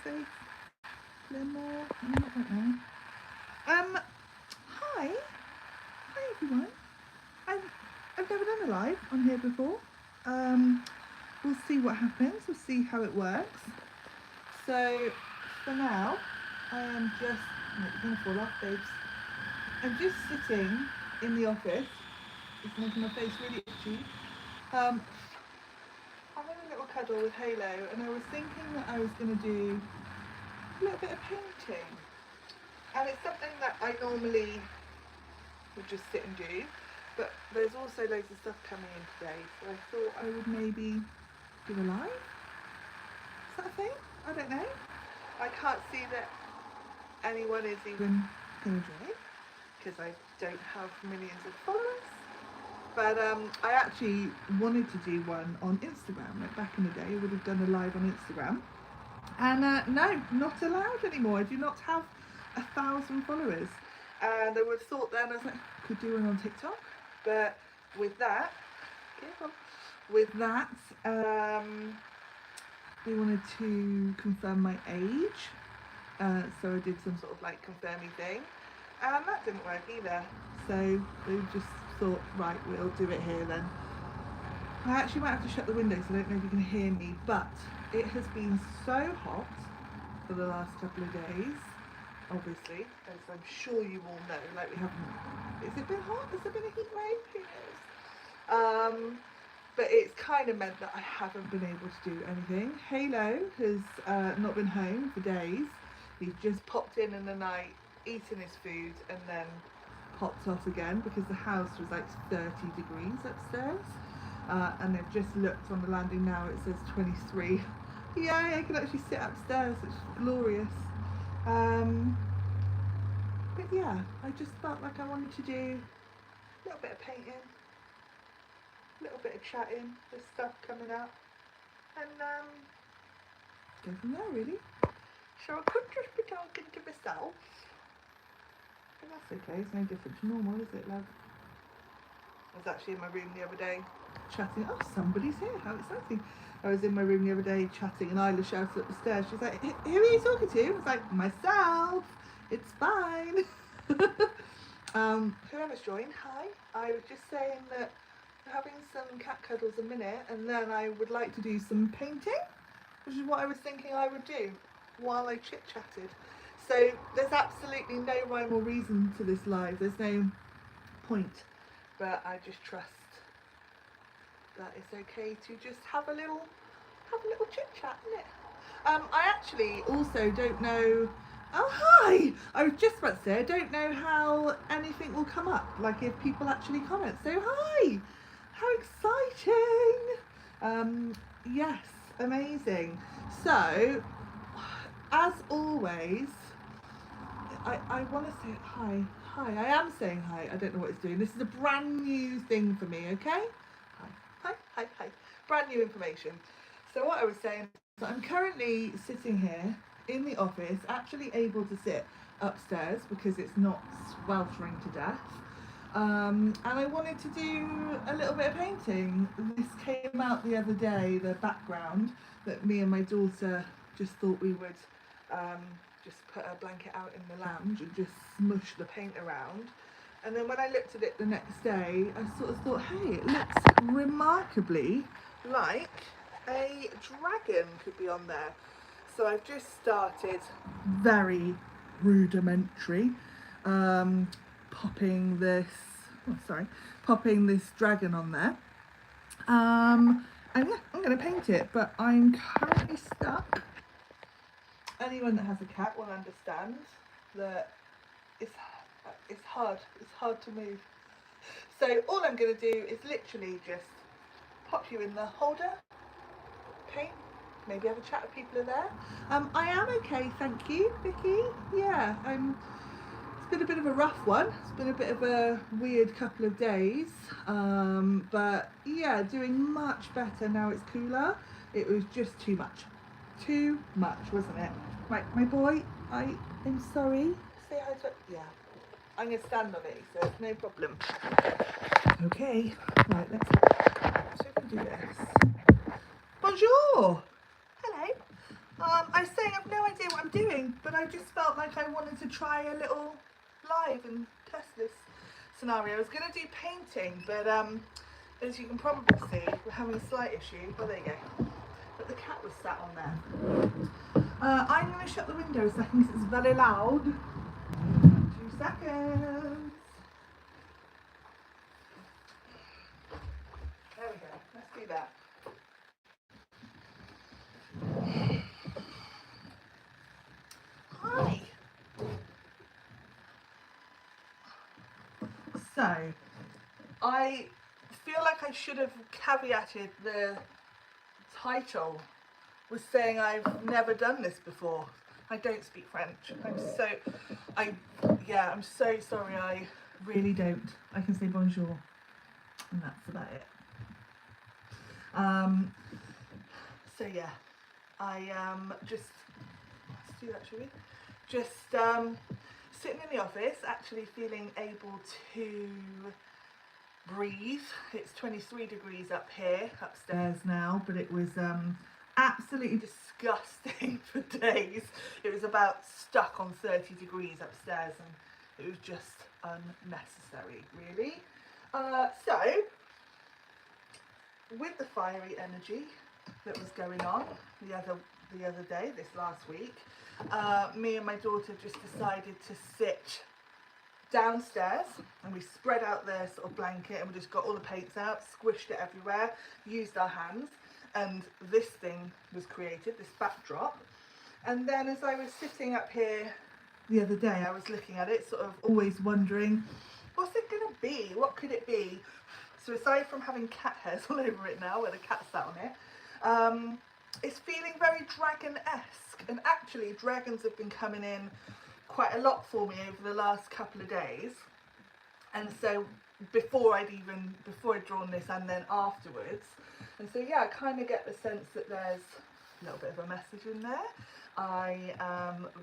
Say glamorous. Not right now. Hi. Hi everyone. I've, I've never done a live on here before. We'll see what happens. We'll see how it works. So for now, I am just. No, you're gonna fall off, babes. I'm just sitting in the office. It's making my face really itchy. Um, having a little cuddle with Halo, and I was thinking that I was gonna do a little bit of painting. And it's something that I normally would just sit and do, but there's also loads of stuff coming in today, so I thought I would maybe do a live. Is that a thing? I don't know. I can't see that anyone is even going to join because I don't have millions of followers. But I actually wanted to do one on Instagram. Like back in the day, I would have done a live on Instagram. And no, not allowed anymore. I do not have 1,000 followers. And I would have thought then, I was like, could do one on TikTok. But with that, they wanted to confirm my age. So I did some sort of like confirming thing. And that didn't work either. So they just thought, right, we'll do it here then. I actually might have to shut the window, so I don't know if you can hear me, but it has been so hot for the last couple of days, obviously, as I'm sure you all know, like we haven't, has it been hot? Has there been a heat wave? Who knows? But it's kind of meant that I haven't been able to do anything. Halo has not been home for days. He's just popped in the night, eaten his food, and then popped off again because the house was like 30 degrees upstairs. And they've just looked on the landing now, it says 23. Yay, I can actually sit upstairs, it's glorious. But yeah, I just felt like I wanted to do a little bit of painting, a little bit of chatting, there's stuff coming up, and go from there really. So I could just be talking to myself, but that's okay, it's no different to normal, is it, love? I was actually in my room the other day chatting. Oh, somebody's here, how exciting. I was in my room the other day chatting and Isla shouted up the stairs. She's like, who are you talking to? I was like, myself. It's fine. Whoever's joined, hi. I was just saying that we're having some cat cuddles a minute and then I would like to do some painting, which is what I was thinking I would do while I chit-chatted. So there's absolutely no rhyme or reason to this live. There's no point. But I just trust that it's okay to just have a little chit chat, isn't it? I actually also don't know. Oh hi! I was just about to say I don't know how anything will come up. Like if people actually comment. So hi! How exciting! Yes, amazing. So as always, I want to say hi. Hi, I am saying hi. I don't know what it's doing. This is a brand new thing for me, okay? Hi. Brand new information. So what I was saying is I'm currently sitting here in the office, actually able to sit upstairs because it's not sweltering to death. And I wanted to do a little bit of painting. This came out the other day, the background that me and my daughter just thought we would just put a blanket out in the lounge and just smush the paint around. And then when I looked at it the next day, I sort of thought, hey, it looks remarkably like a dragon could be on there. So I've just started very rudimentary, popping this dragon on there. And yeah, I'm going to paint it, but I'm currently stuck. Anyone that has a cat will understand that it's hard to move. So all I'm going to do is literally just pop you in the holder, paint, maybe have a chat with people there. I am okay, thank you, Vicky. Yeah, it's been a bit of a rough one. It's been a bit of a weird couple of days, but yeah, doing much better now it's cooler. It was just too much, wasn't it? Right, my boy, I am sorry. Say hi to it. Yeah, I'm going to stand on it, so it's no problem. Okay, right, let's see if we can do this. Bonjour! Hello. I was saying I've no idea what I'm doing, but I just felt like I wanted to try a little live and test this scenario. I was going to do painting, but as you can probably see, we're having a slight issue. Well, there you go. But the cat was sat on there. I'm going to shut the window a second because it's very loud. 2 seconds. There we go. Let's do that. Hi. So, I feel like I should have caveated the title with saying I've never done this before. I don't speak French. I'm so sorry. I really don't. I can say bonjour, and that's about it. So yeah, I just let's do that, shall we? Just sitting in the office, actually feeling able to breathe. It's 23 degrees up here, upstairs now, but it was absolutely disgusting for days. It was about stuck on 30 degrees upstairs, and it was just unnecessary, really. So, with the fiery energy that was going on the other day, this last week, me and my daughter just decided to sit downstairs, and we spread out the sort of blanket, and we just got all the paints out, squished it everywhere, used our hands, and this thing was created, this backdrop. And then as I was sitting up here the other day, I was looking at it, sort of always wondering, what's it gonna be? What could it be? So aside from having cat hairs all over it now, where the cat sat on it, it's feeling very dragon-esque. And actually, dragons have been coming in quite a lot for me over the last couple of days. And so before I'd drawn this, and then afterwards. And so yeah, I kind of get the sense that there's a little bit of a message in there. I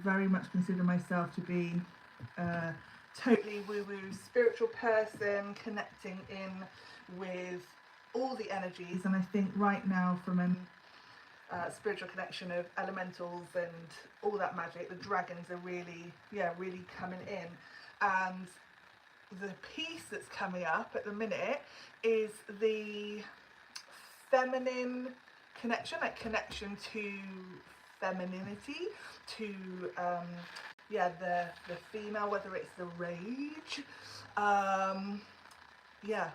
very much consider myself to be a totally woo-woo spiritual person, connecting in with all the energies. And I think right now, from an spiritual connection of elementals and all that magic, the dragons are really coming in. And the piece that's coming up at the minute is the feminine connection, like connection to femininity, to the female, whether it's the rage,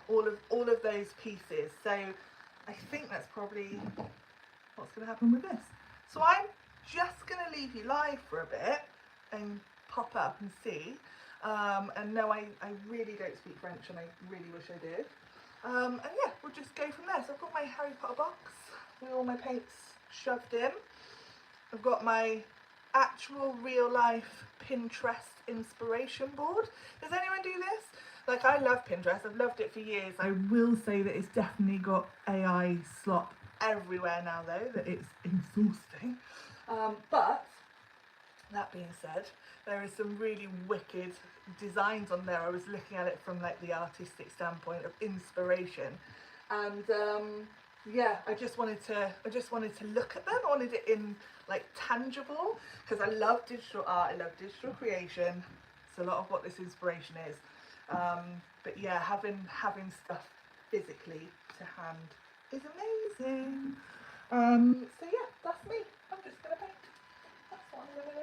all of those pieces. So I think that's probably what's going to happen with this. So I'm just going to leave you live for a bit and pop up and see. And no, I really don't speak French, and I really wish I did. And yeah, we'll just go from there. So I've got my Harry Potter box with all my paints shoved in. I've got my actual real life Pinterest inspiration board. Does anyone do this? Like, I love Pinterest. I've loved it for years. I will say that it's definitely got AI slop everywhere now, though, that it's exhausting. But that being said, there is some really wicked designs on there. I was looking at it from like the artistic standpoint of inspiration, and I just wanted to look at them. I wanted it in like tangible, because I love digital art, I love digital creation. It's a lot of what this inspiration is. But yeah, having stuff physically to hand is amazing. So yeah, that's me. I'm just gonna paint. That's what I'm gonna do.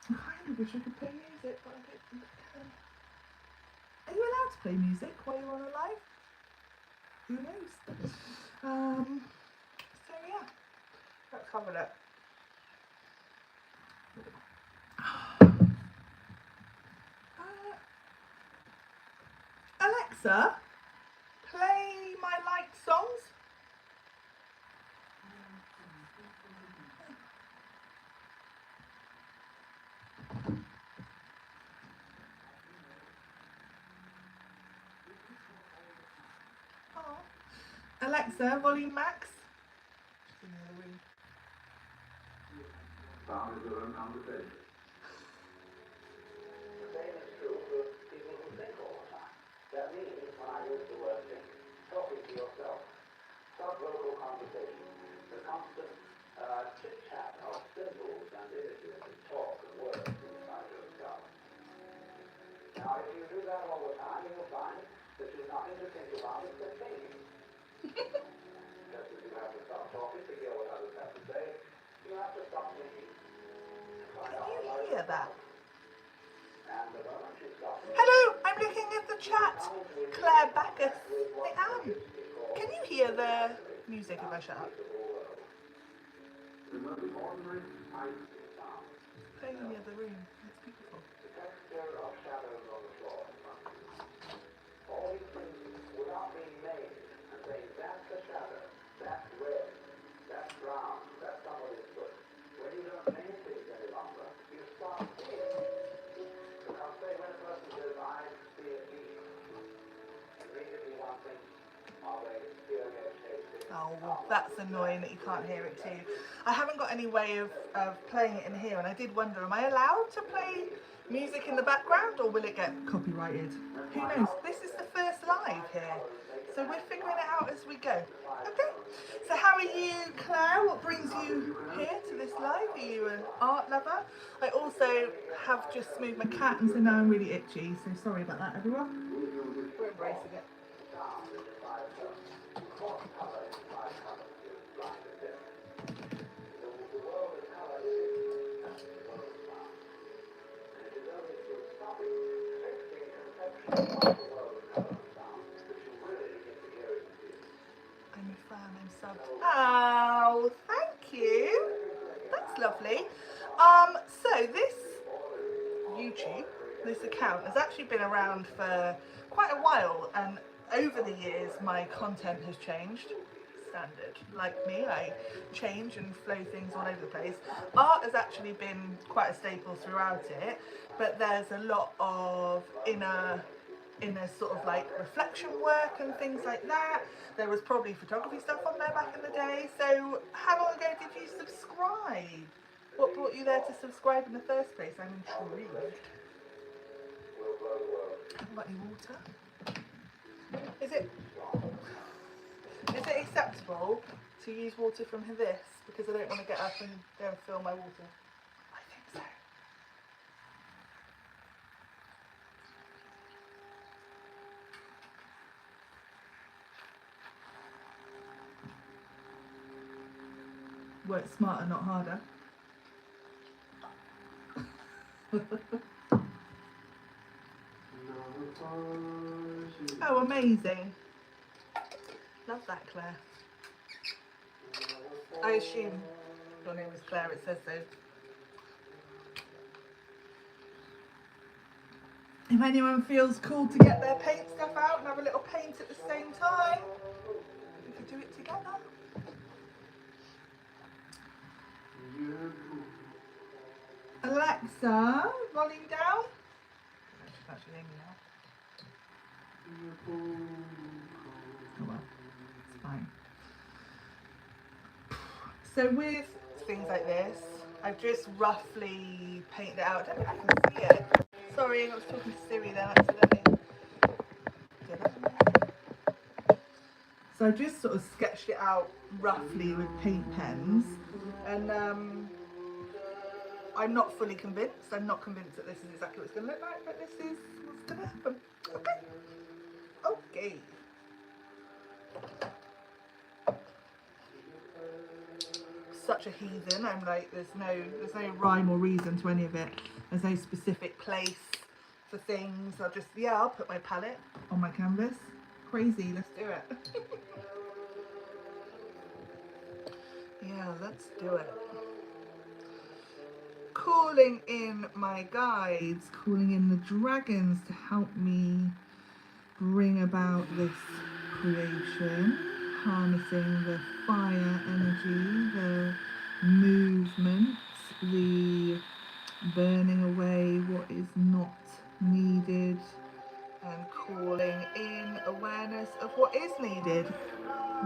I kind of wish I could play music, but I don't think I can. Are you allowed to play music while you're on a live? Who knows? So yeah, let's have a look. Alexa, play my liked songs. Oh. Alexa, volume max. Just in the other room. The same is true for people who think all the time. That means when I use the word think, talking to yourself, start local conversation. Can you hear that? Hello, I'm looking at the chat. Claire Backus. I am. Can you hear the music if I shut up? Playing in the other room. It's beautiful. Oh, well, that's annoying that you can't hear it too. I haven't got any way of playing it in here, and I did wonder, am I allowed to play music in the background or will it get copyrighted? Who knows? This is the first live here, so we're figuring it out as we go. Okay, so how are you, Claire? What brings you here to this live? Are you an art lover? I also have just moved my cat, and so now I'm really itchy, so sorry about that, everyone. We're embracing it. Oh, thank you. That's lovely. So this YouTube, this account has actually been around for quite a while, and over the years my content has changed. Standard, like me, I change and flow things all over the place. Art has actually been quite a staple throughout it, but there's a lot of inner sort of like reflection work and things like that. There was probably photography stuff on there back in the day. So how long ago did you subscribe? What brought you there to subscribe in the first place? I'm intrigued. Haven't got any water. Is it acceptable to use water from this? Because I don't want to get up and go and fill my water. I think so. Work smarter, not harder. Oh, amazing. Love that, Claire. I assume your name is Claire, it says so. If anyone feels cool to get their paint stuff out and have a little paint at the same time, we could do it together. Alexa, volume down. She's actually in now. Oh well, it's fine. So with things like this, I've just roughly painted it out. I don't know if I can see it. Sorry, I was talking to Siri then accidentally. So I just sort of sketched it out roughly with paint pens, and I'm not fully convinced. I'm not convinced that this is exactly what it's going to look like, but this is what's going to happen. Okay. Okay. Such a heathen. I'm like, there's no rhyme or reason to any of it. There's no specific place for things. I'll put my palette on my canvas. Crazy, let's do it. Yeah, let's do it. Calling in my guides, calling in the dragons to help me bring about this creation, harnessing the fire energy, the movement, the burning away what is not needed, and calling in awareness of what is needed.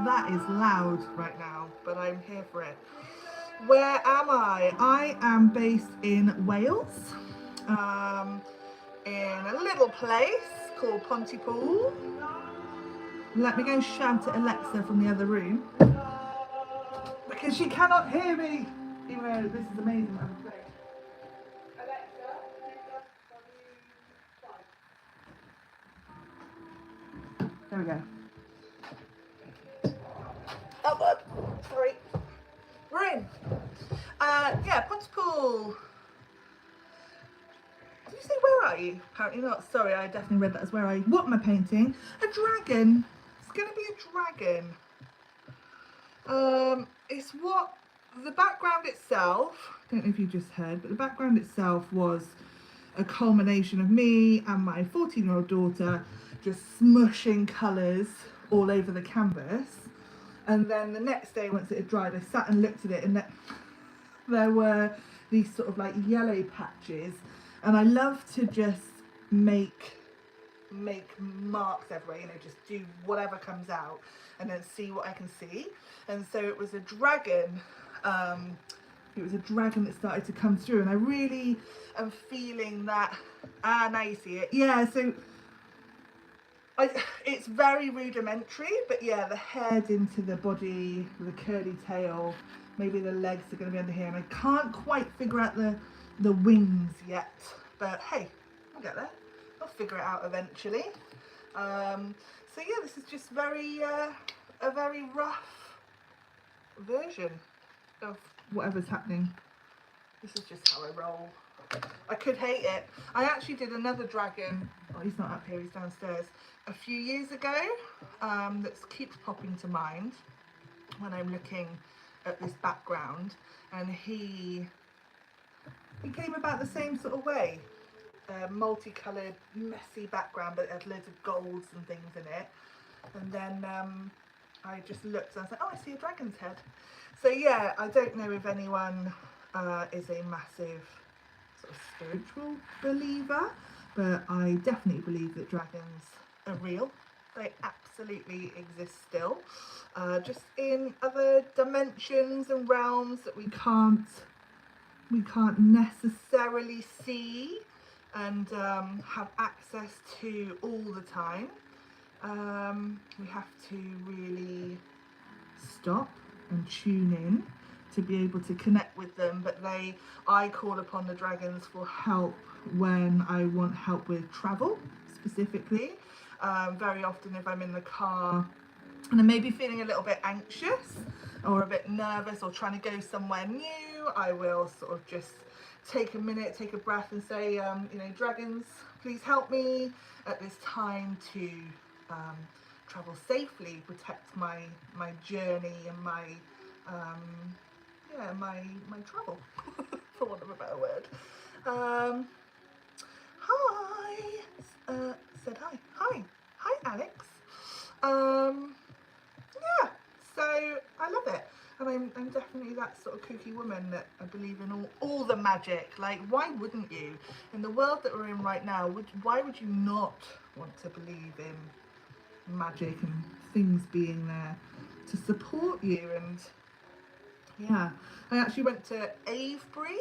That is loud right now, but I'm here for it. Where am I? I am based in Wales, in a little place called Pontypool. Let me go shout at Alexa from the other room, because she cannot hear me, even though this is amazing what I'm saying. Alexa, There we go. Oh God, sorry. We're in. Yeah, Pontypool. Did you say where are you? Apparently not. Sorry, I definitely read that as where are you. What am I painting? A dragon. It's going to be a dragon. It's what the background itself, I don't know if you just heard, but the background itself was a culmination of me and my 14-year-old daughter just smushing colours all over the canvas. And then the next day, once it had dried, I sat and looked at it, and there were these sort of like yellow patches. And I love to just make marks everywhere, you know, just do whatever comes out and then see what I can see. And so it was a dragon. It was a dragon that started to come through, and I really am feeling that. Now you see it. Yeah, so it's very rudimentary, but yeah, the head into the body with a curly tail, maybe the legs are going to be under here, and I can't quite figure out the wings yet, but hey, I'll get there. I'll figure it out eventually. So yeah, this is just a very rough version of whatever's happening. This is just how I roll. I could hate it. I actually did another dragon, oh he's not up here, he's downstairs, a few years ago, that keeps popping to mind when I'm looking at this background, and he came about the same sort of way. Multicoloured, messy background, but it had loads of golds and things in it. And then I just looked and I was like, oh, I see a dragon's head. So yeah, I don't know if anyone is a massive sort of spiritual believer, but I definitely believe that dragons are real. They absolutely exist still, just in other dimensions and realms that we can't necessarily see and have access to all the time. We have to really stop and tune in to be able to connect with them, but I call upon the dragons for help when I want help with travel specifically. Very often if I'm in the car and I may be feeling a little bit anxious or a bit nervous or trying to go somewhere new, I will sort of just take a minute, take a breath and say, you know, dragons, please help me at this time to travel safely, protect my journey and my travel, for want of a better word. Hi, said hi, Alex. Yeah, so I love it. And I'm definitely that sort of kooky woman that I believe in all the magic. Like, why wouldn't you? In the world that we're in right now, why would you not want to believe in magic and things being there to support you? And yeah, I actually went to Avebury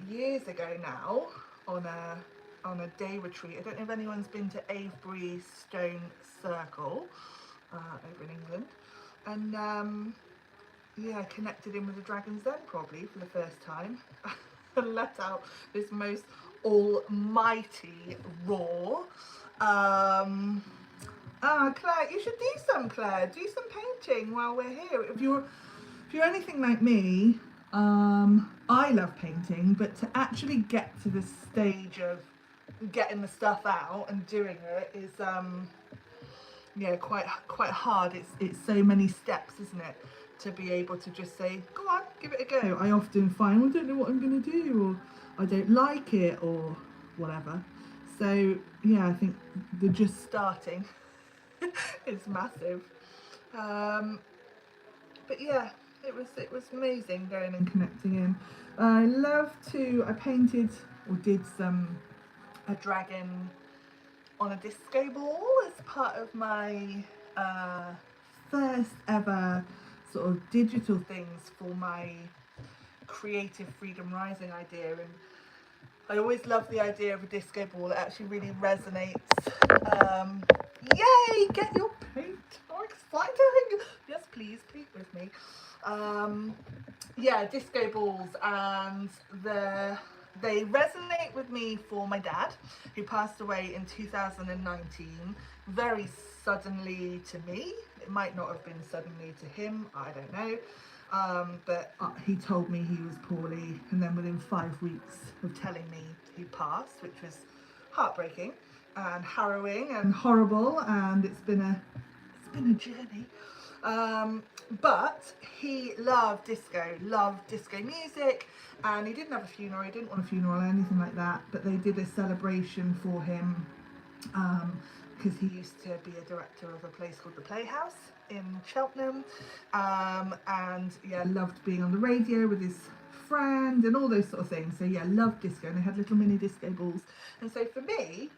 years ago now on a day retreat. I don't know if anyone's been to Avebury Stone Circle over in England. And yeah, connected in with the dragons then probably for the first time and let out this most almighty roar. Claire, you should do some, Claire. Do some painting while we're here. If you're anything like me, I love painting, but to actually get to the stage of getting the stuff out and doing it is yeah, quite hard. It's so many steps, isn't it, to be able to just say, go on, give it a go. I often find, well, I don't know what I'm going to do, or I don't like it, or whatever. So yeah, I think the just starting is massive. But yeah, it was amazing going and connecting in. I painted or did a dragon on a disco ball as part of my first ever sort of digital things for my Creative Freedom Rising idea. And I always love the idea of a disco ball. It actually really resonates. Yay, get your paint. How exciting. Yes, please paint with me. Yeah, disco balls and the They resonate with me for my dad, who passed away in 2019, very suddenly to me. It might not have been suddenly to him, I don't know. But he told me he was poorly, and then within 5 weeks of telling me he passed, which was heartbreaking and harrowing and horrible, and it's been a journey. But he loved disco music, and he didn't have a funeral, he didn't want a funeral or anything like that, but they did a celebration for him because he used to be a director of a place called the Playhouse in Cheltenham, and yeah, loved being on the radio with his friend and all those sort of things. So yeah, loved disco, and they had little mini disco balls. And so for me,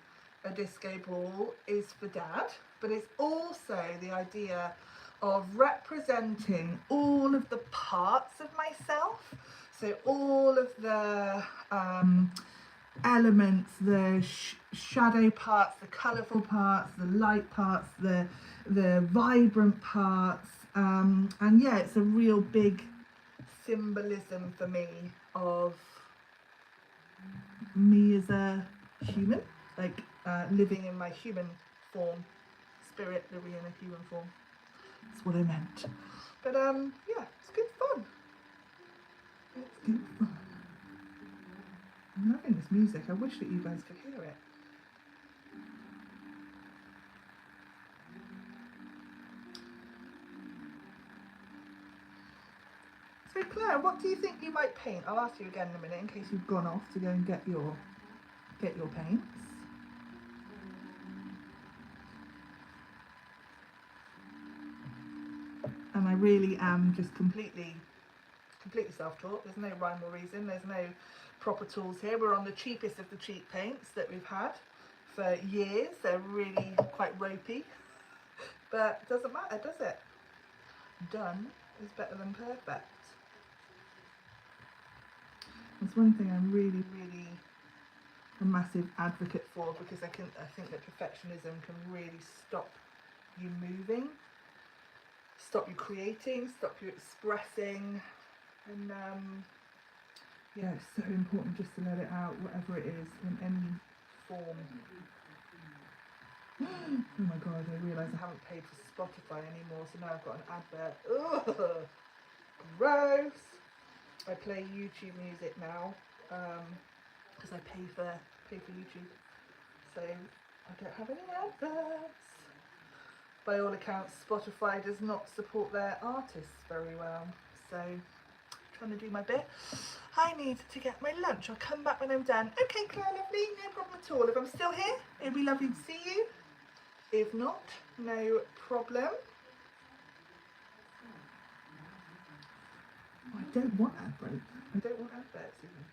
a disco ball is for dad, but it's also the idea of representing all of the parts of myself. So all of the elements, the shadow parts, the colourful parts, the light parts, the vibrant parts, and yeah, it's a real big symbolism for me of me as a human, like living in my human form, spirit living in a human form. That's what I meant. But yeah, it's good fun. It's good fun. I'm loving this music. I wish that you guys could hear it. So Claire, what do you think you might paint? I'll ask you again in a minute in case you've gone off to go and get your paints. And I really am just completely self-taught. There's no rhyme or reason. There's no proper tools here. We're on the cheapest of the cheap paints that we've had for years. They're really quite ropey, but it doesn't matter, does it? Done is better than perfect. That's one thing I'm really a massive advocate for, because I think that perfectionism can really stop you moving, stop you creating, stop you expressing, and yeah, it's so important just to let it out, whatever it is, in any form. Oh my god, I realise I haven't paid for Spotify anymore, so now I've got an advert. Ugh, gross. I play YouTube music now because I pay for YouTube, so I don't have any adverts. By all accounts, Spotify does not support their artists very well, so I'm trying to do my bit. I need to get my lunch. I'll come back when I'm done. Okay, Claire, lovely, no problem at all. If I'm still here, it'd be lovely to see you. If not, no problem. Oh, I don't want ad breaks. I don't want adverts even.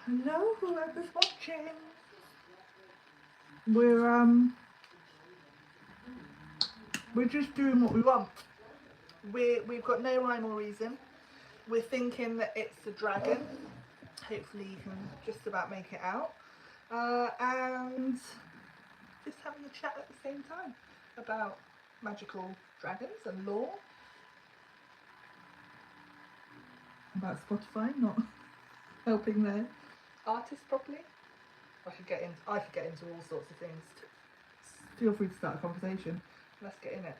Hello, whoever's watching. We're just doing what we want. We've got no rhyme or reason. We're thinking that it's the dragon. Hopefully you can just about make it out. And just having a chat at the same time about magical dragons and lore. About Spotify not helping their artists properly. I could get into all sorts of things. Feel free to start a conversation. Let's get in it.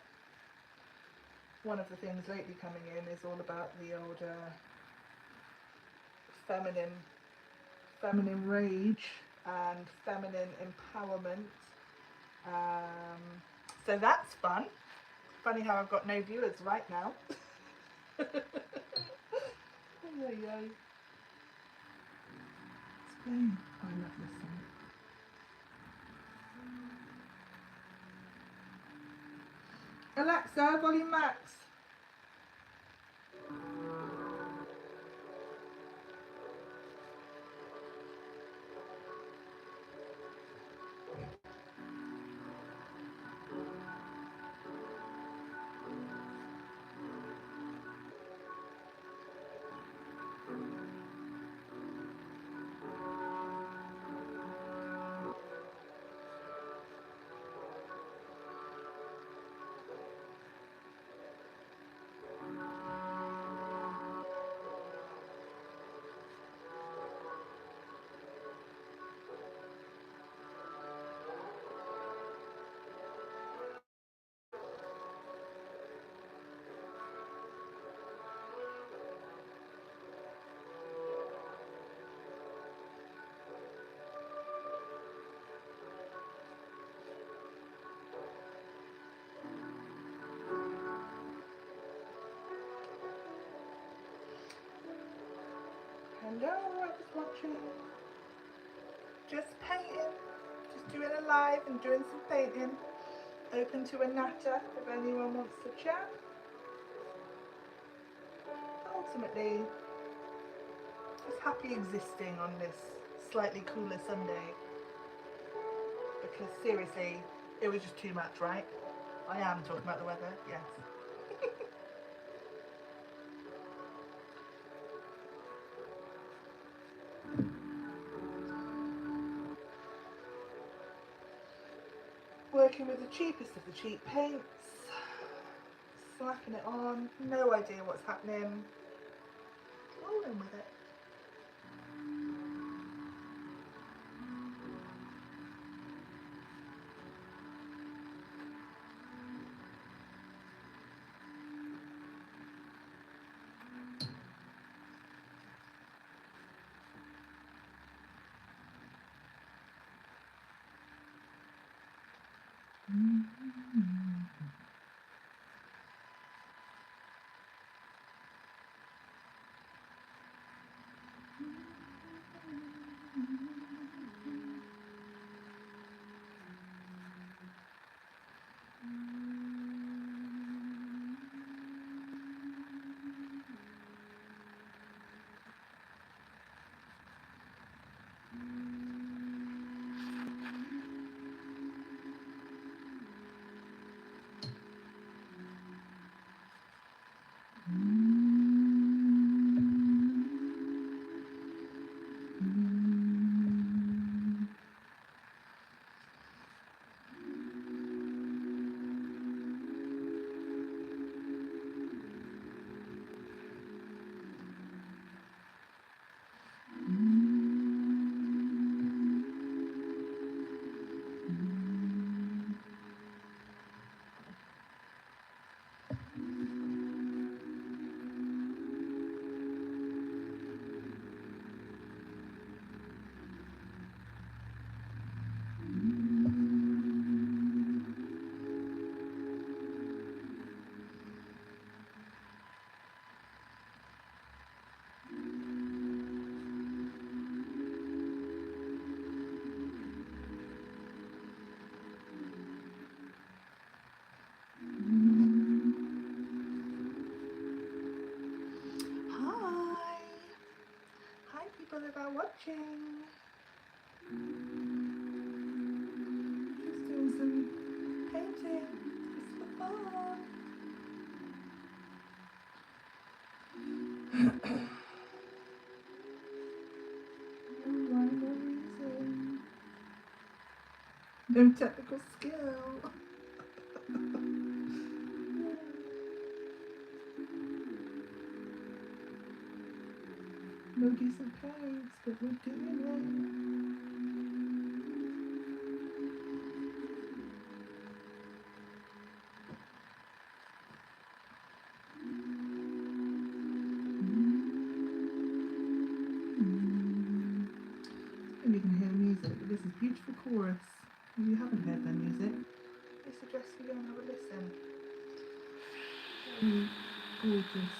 One of the things lately coming in is all about the old feminine rage and feminine empowerment. So that's fun. Funny how I've got no viewers right now. It's playing. Oh, I love this song. Alexa, volume max. Hello, I was watching. Just painting. Just doing a live and doing some painting. Open to a natter if anyone wants to chat. Ultimately, just happy existing on this slightly cooler Sunday. Because seriously, it was just too much, right? I am talking about the weather, yes. Working with the cheapest of the cheap paints, slapping it on, no idea what's happening, rolling with it. Hi people that are watching. Just doing some painting, just for fun. No rhyme or reason. No technical skill. No decent paints, but we're doing it. Maybe you can hear music, but this is beautiful chorus. If you haven't heard their music, I suggest you go and have a listen. Very gorgeous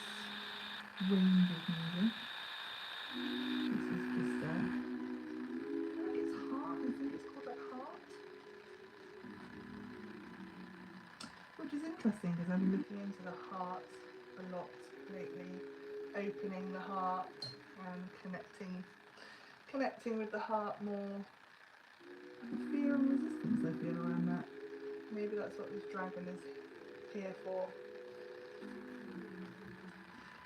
range of music. This is just I think it's Heart, I think it's called like Heart. Which is interesting because I've been looking into the heart a lot lately. Opening the heart and connecting with the heart more. Fear and resistance I feel around that. Maybe that's what this dragon is here for.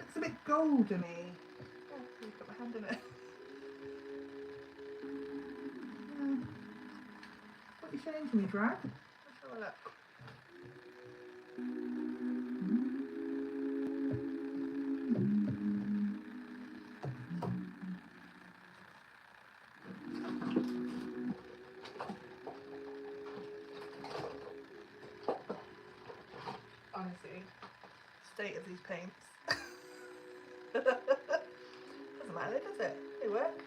It's a bit goldeny. Oh, let me put my hand in it. Yeah. What are you saying to me, drag? Let's have a look. Honestly, state of these paints. Doesn't matter, does it? They work.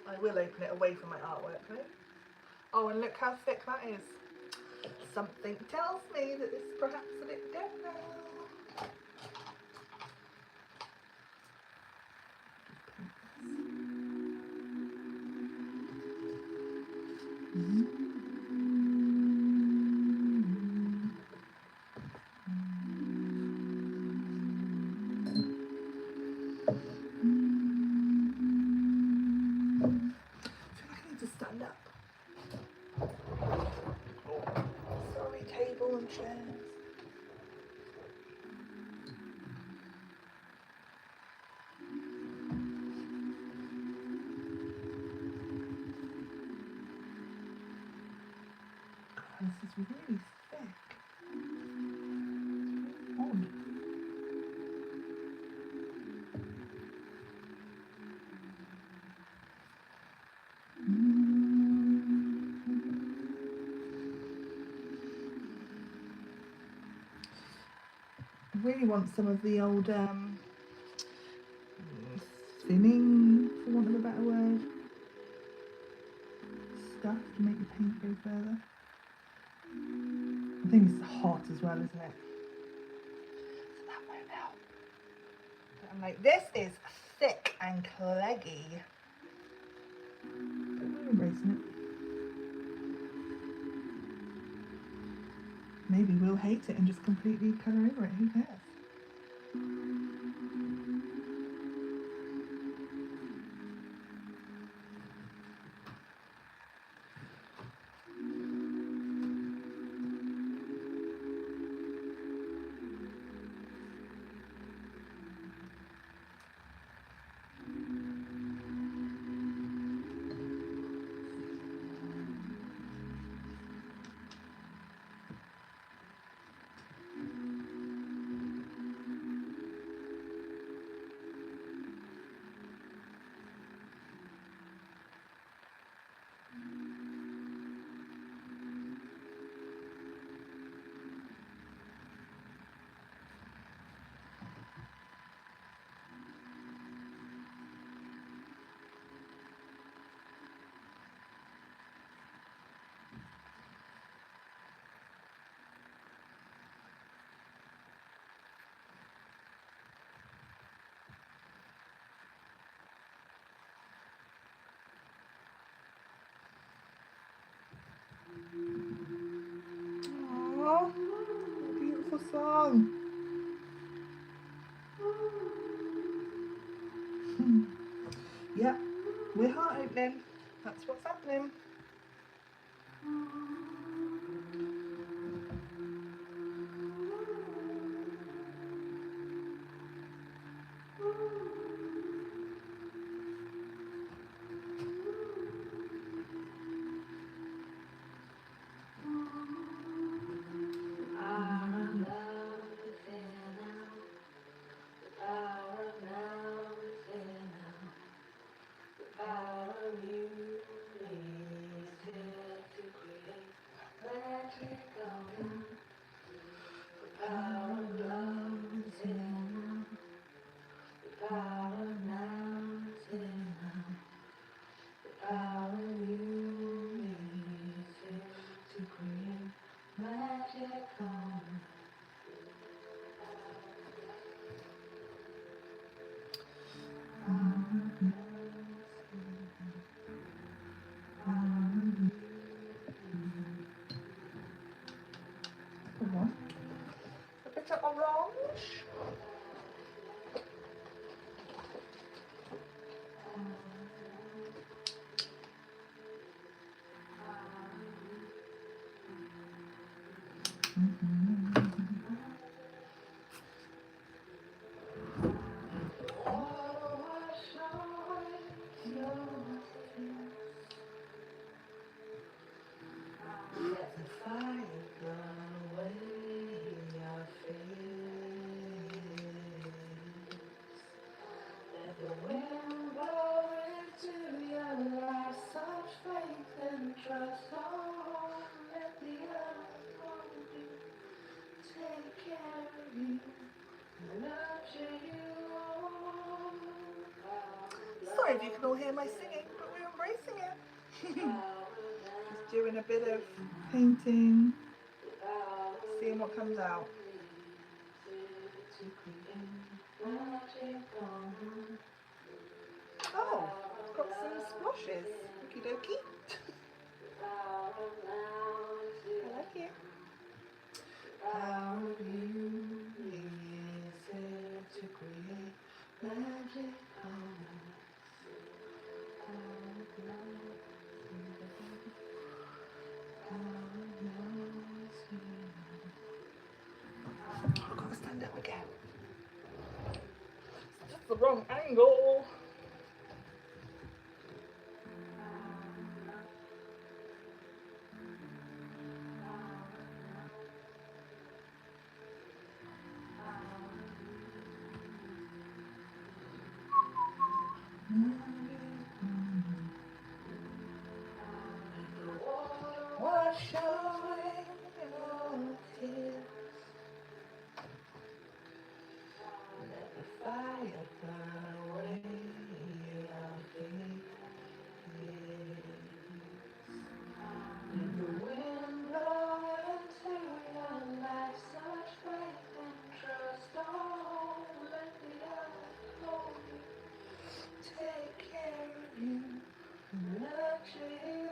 I will open it away from my artwork though. Oh, and look how thick that is. Something tells me that this is perhaps a bit dead now. I need to stand up. Sorry, table and chairs. God, this is really thick. Odd. I really want some of the old thinning, for want of a better word, stuff to make the paint go further. I think it's hot as well, isn't it? So that won't help. But I'm like, this is thick and cleggy. But we're embracing it. Maybe we'll hate it and just completely colour over it. Who cares? Aww, beautiful song. Yep, we're heart opening. That's what's happening. A bit of orange. Sorry if you can all hear my singing, but we're embracing it. Just doing a bit of painting, seeing what comes out. Oh, got some splashes. Okie dokie. I like it. How do you use it to create magic? I've got to stand up again. It's just the wrong angle. Wash away your tears. Let the fire burn away your fears. Let the wind blow into your life such faith and trust. Don't let the earth hold you. Take care of you, nurture you.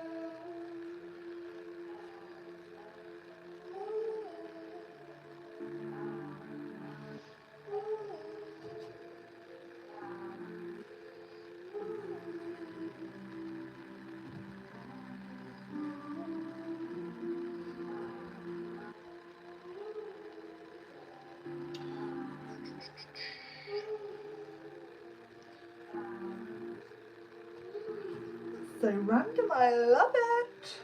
So random, I love it.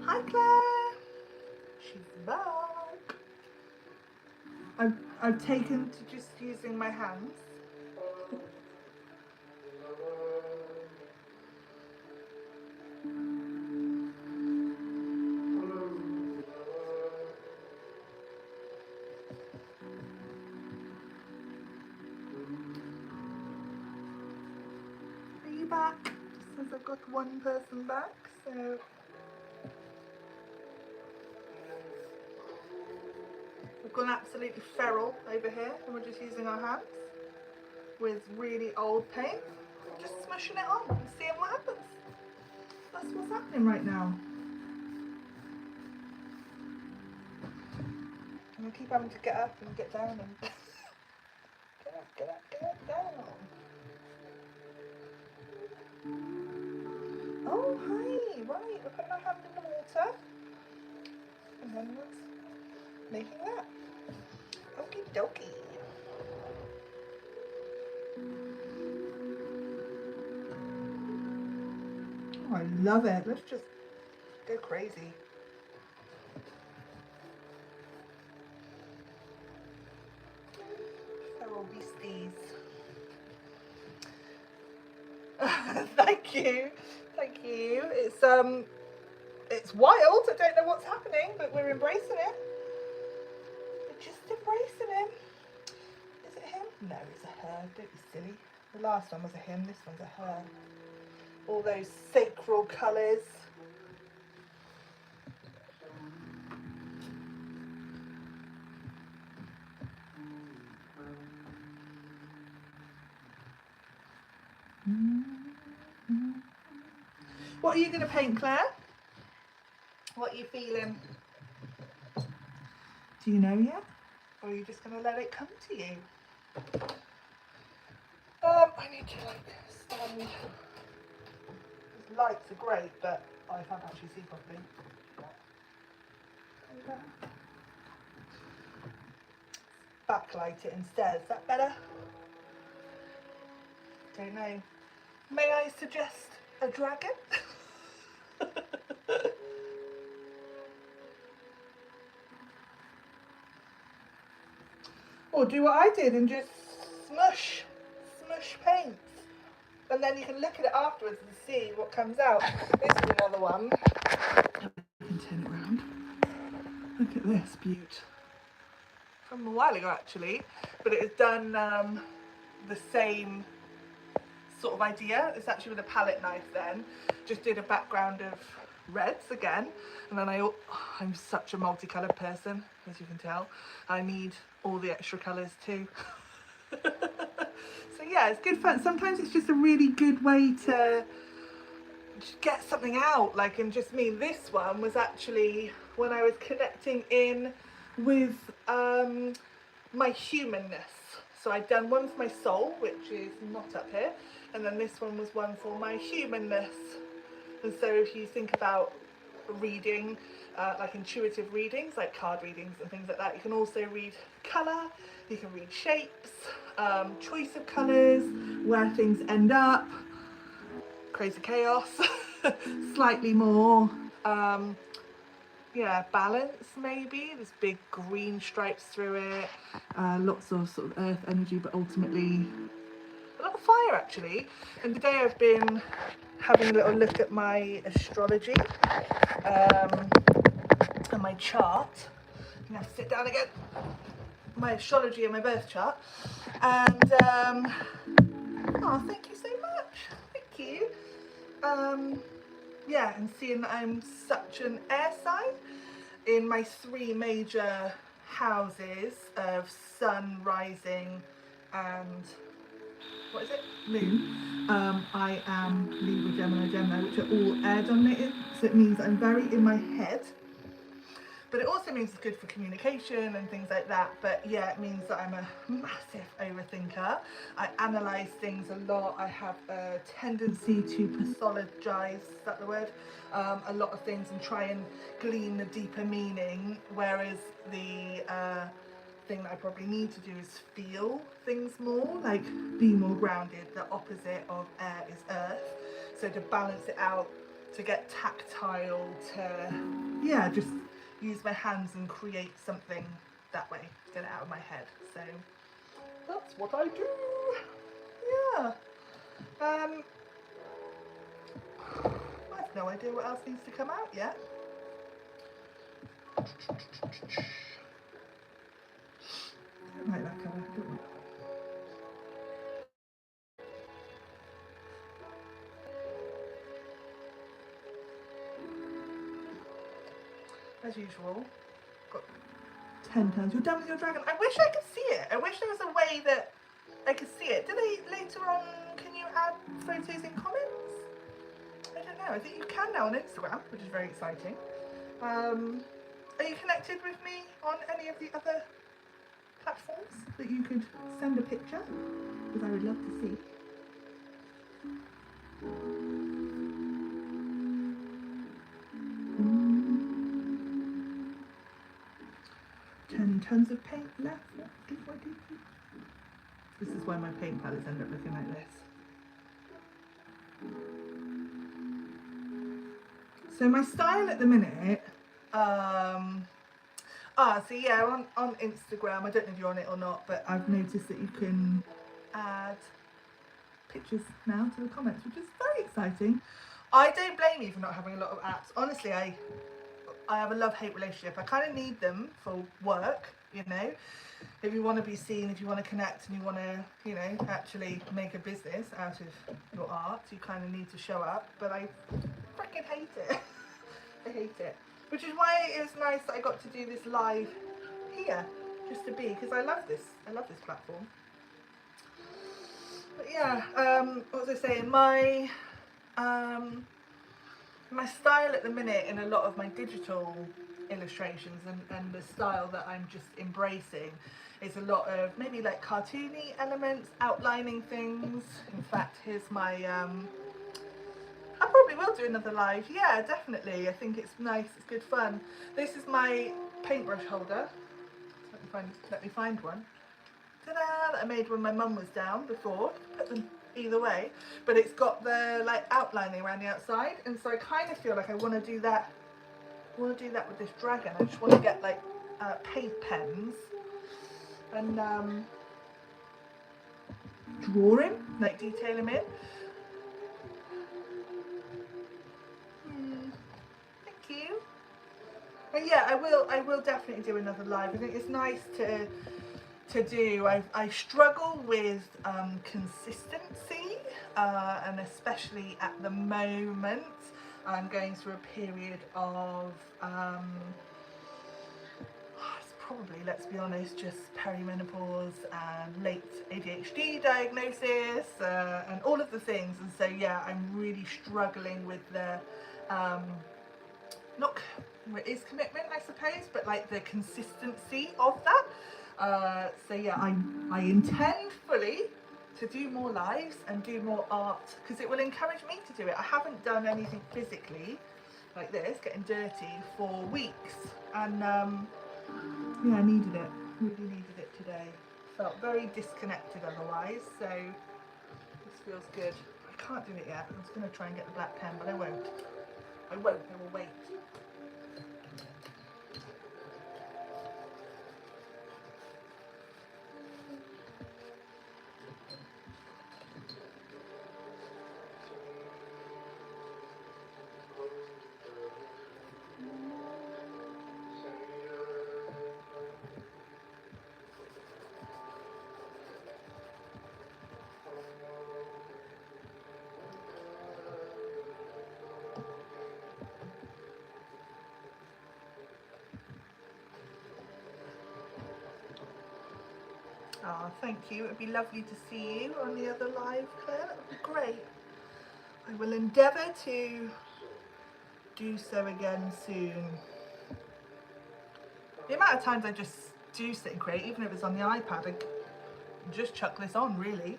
Hi Claire, she's back. I've taken to just using my hands. Are you back? Since I've got one person back, so we've gone absolutely feral over here and we're just using our hands with really old paint, just smushing it on and seeing what happens. That's what's happening right now. And I keep having to get up and get down and get up, down. Oh, hi, right, we're putting our hand in the water. And then what's making that? Okie dokie. Oh, I love it. Let's just go crazy. Feral beasties. Thank you. It's wild. I don't know what's happening, but we're embracing it. We're just embracing him. Is it him? No, it's a her. Don't be silly. The last one was a him. This one's a her. All those sacral colours. What are you going to paint, Claire? What are you feeling? Do you know yet? Or are you just going to let it come to you? I need to stand. These lights are great, but I can't actually see properly. Backlight it instead. Is that better? Don't know. May I suggest a dragon? Or do what I did and just smush paints. And then you can look at it afterwards and see what comes out. This is another one. I can turn it around. Look at this beaut. From a while ago actually, but it has done the same sort of idea. It's actually with a palette knife then. Just did a background of reds again, and then I'm such a multicoloured person, as you can tell. I need all the extra colours too. So yeah, it's good fun. Sometimes it's just a really good way to just get something out. Like, and just me, this one was actually when I was connecting in with my humanness. So I'd done one for my soul, which is not up here, and then this one was one for my humanness. And so if you think about reading, like intuitive readings, like card readings and things like that, you can also read colour, you can read shapes, choice of colours, where things end up, crazy chaos, slightly more, yeah, balance maybe. There's big green stripes through it, lots of sort of earth energy, but ultimately a lot of fire actually. And today I've been having a little look at my astrology and my chart. I'm gonna have to sit down again. My astrology and my birth chart. And oh, thank you so much. Thank you. Yeah, and seeing that I'm such an air sign in my 3 major houses of sun, rising, and what is it? Moon. I am Libra, Gemini, Gemini, which are all air dominated. So it means I'm very in my head. But it also means it's good for communication and things like that. But yeah, it means that I'm a massive overthinker. I analyse things a lot. I have a tendency to pathologise, is that the word? A lot of things and try and glean the deeper meaning. Whereas the thing that I probably need to do is feel things more, like be more grounded. The opposite of air is earth. So to balance it out, to get tactile, to, yeah, just use my hands and create something that way, get it out of my head. So that's what I do. Yeah. I have no idea what else needs to come out yet. I don't like that colour, don't I? As usual, got 10 turns. You're done with your dragon. I wish I could see it. I wish there was a way that I could see it. Do they later on, can you add photos in comments? I don't know. I think you can now on Instagram, which is very exciting. Are you connected with me on any of the other platforms that you could send a picture? Because I would love to see. Mm. 10 tons of paint left. This is why my paint palettes end up looking like this. So my style at the minute, so yeah, on Instagram, I don't know if you're on it or not, but I've noticed that you can add pictures now to the comments, which is very exciting. I don't blame you for not having a lot of apps. Honestly, I have a love-hate relationship. I kind of need them for work, you know. If you want to be seen, if you want to connect and you want to, you know, actually make a business out of your art, you kind of need to show up. But I freaking hate it. I hate it. Which is why it was nice that I got to do this live here, just to be, because I love this platform. But yeah, what was I saying? My style at the minute in a lot of my digital illustrations and the style that I'm just embracing is a lot of maybe like cartoony elements, outlining things. In fact, here's my I probably will do another live. Yeah, definitely. I think it's nice. It's good fun. This is my paintbrush holder. Let me find one. Ta-da! That I made when my mum was down before. Put them either way, but it's got the like outlining around the outside, and so I kind of feel like I want to do that. I want to do that with this dragon. I just want to get like paint pens and draw him, like detail him in. Thank you. But yeah, I will definitely do another live. I think it's nice to do. I struggle with consistency, and especially at the moment I'm going through a period of it's probably, let's be honest, just perimenopause and late ADHD diagnosis, and all of the things. And so yeah, I'm really struggling with the not, it is commitment, I suppose, but like the consistency of that. So yeah, I intend fully to do more lives and do more art, because it will encourage me to do it. I haven't done anything physically like this, getting dirty, for weeks, and yeah, I needed it. Really needed it today. Felt very disconnected otherwise, so this feels good. I can't do it yet. I was going to try and get the black pen, but I won't. I will wait. Oh, thank you. It would be lovely to see you on the other live, Claire. That would be great. I will endeavour to do so again soon. The amount of times I just do sit and create, even if it's on the iPad, I just chuck this on, really.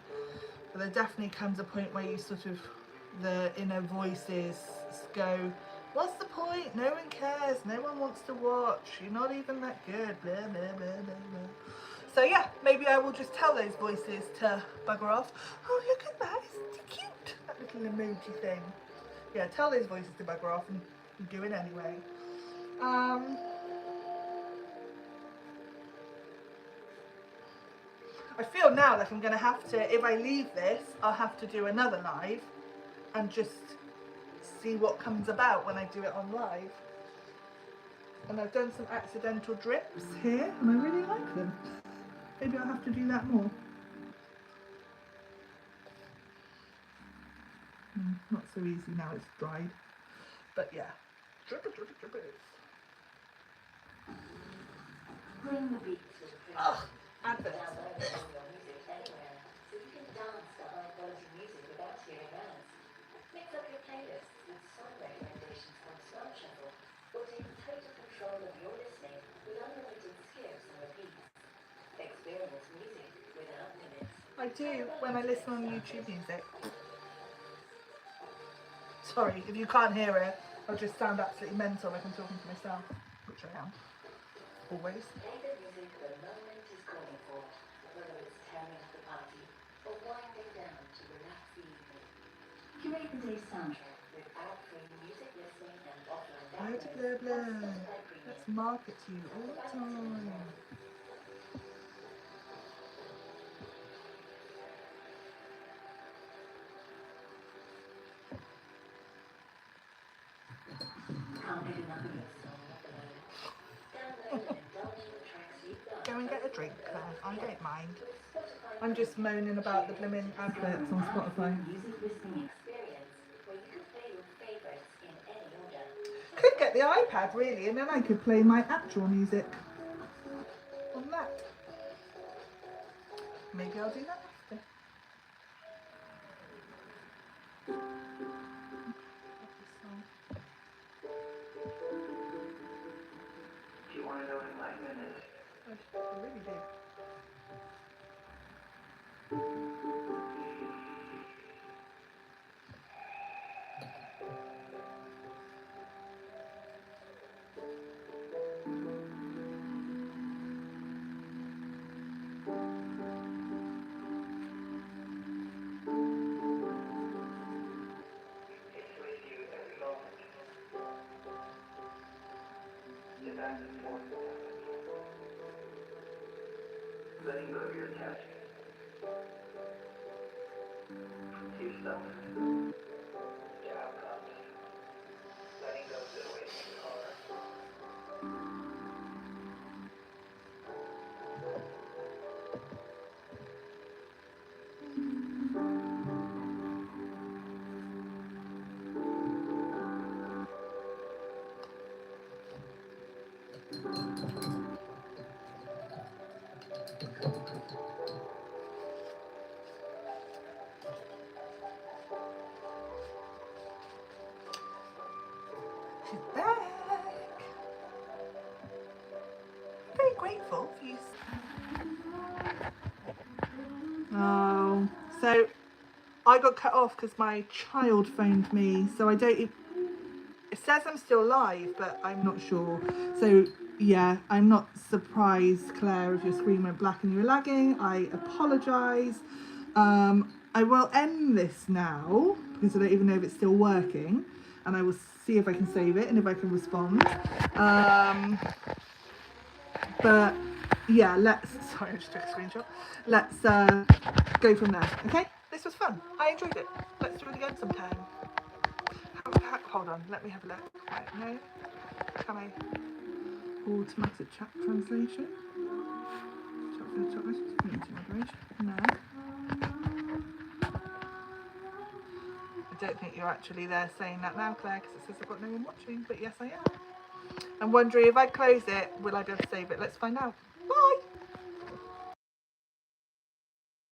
But there definitely comes a point where you sort of, the inner voices go, what's the point? No one cares. No one wants to watch. You're not even that good. Blah, blah, blah, blah, blah. So yeah, maybe I will just tell those voices to bugger off. Oh, look at that. Isn't it cute? That little emoji thing. Yeah, tell those voices to bugger off and do it anyway. I feel now like I'm going to have to, if I leave this, I'll have to do another live and just see what comes about when I do it on live. And I've done some accidental drips here and I really like them. Maybe I'll have to do that more. Not so easy now it's dried. But yeah. Drip it. Bring the beat to the Ugh, adverts. download it on your music anywhere, so you can dance to high quality music without hearing ads. Mix up your playlists with song recommendations on Smart Shuffle, or take total control control of your listening with unlimited skips and repeats. Experience music without limits. I do when I listen on YouTube music. Sorry, if you can't hear it, I'll just sound absolutely mental like I'm talking to myself, which I am. Always. Play the music the moment is calling for, whether it's tearing up the party or winding down to relax the evening. Curate the day's soundtrack with ad-free music listening and offline Blah, downloads blah, on blah. Spotify Premium. Let's market to you all the time. Can't get enough of this song at the moment. Download and indulge in the tracks you've loved. Go and get a drink, Claire. I don't mind. With Spotify I'm just moaning about the blimmin' adverts on Spotify. music listening experience where you can play your favorites in any order. Could get the iPad really, and then I could play my actual music on that. Maybe I'll do that after. Do you want to know what enlightenment is? I really do. It's with you every moment. You're back and forth. Letting go of your attachment. To yourself. Your outcomes. Letting go of the way you are. She's back. Very grateful for you. Oh, so I got cut off because my child phoned me. So I don't. It says I'm still live, but I'm not sure. So yeah, I'm not surprised, Claire, if your screen went black and you were lagging. I apologise. I will end this now because I don't even know if it's still working, and I will see if I can save it and if I can respond. But yeah, sorry, I just took a screenshot. Let's go from there. Okay, this was fun. I enjoyed it. Let's do it again sometime. Hold on, let me have a look. Right, no, can I? Automatic chat translation. Chat messages. Community moderation. No. I don't think you're actually there saying that now, Claire, because it says I've got no one watching. But yes, I am. I'm wondering if I close it, will I be able to save it? Let's find out. Bye.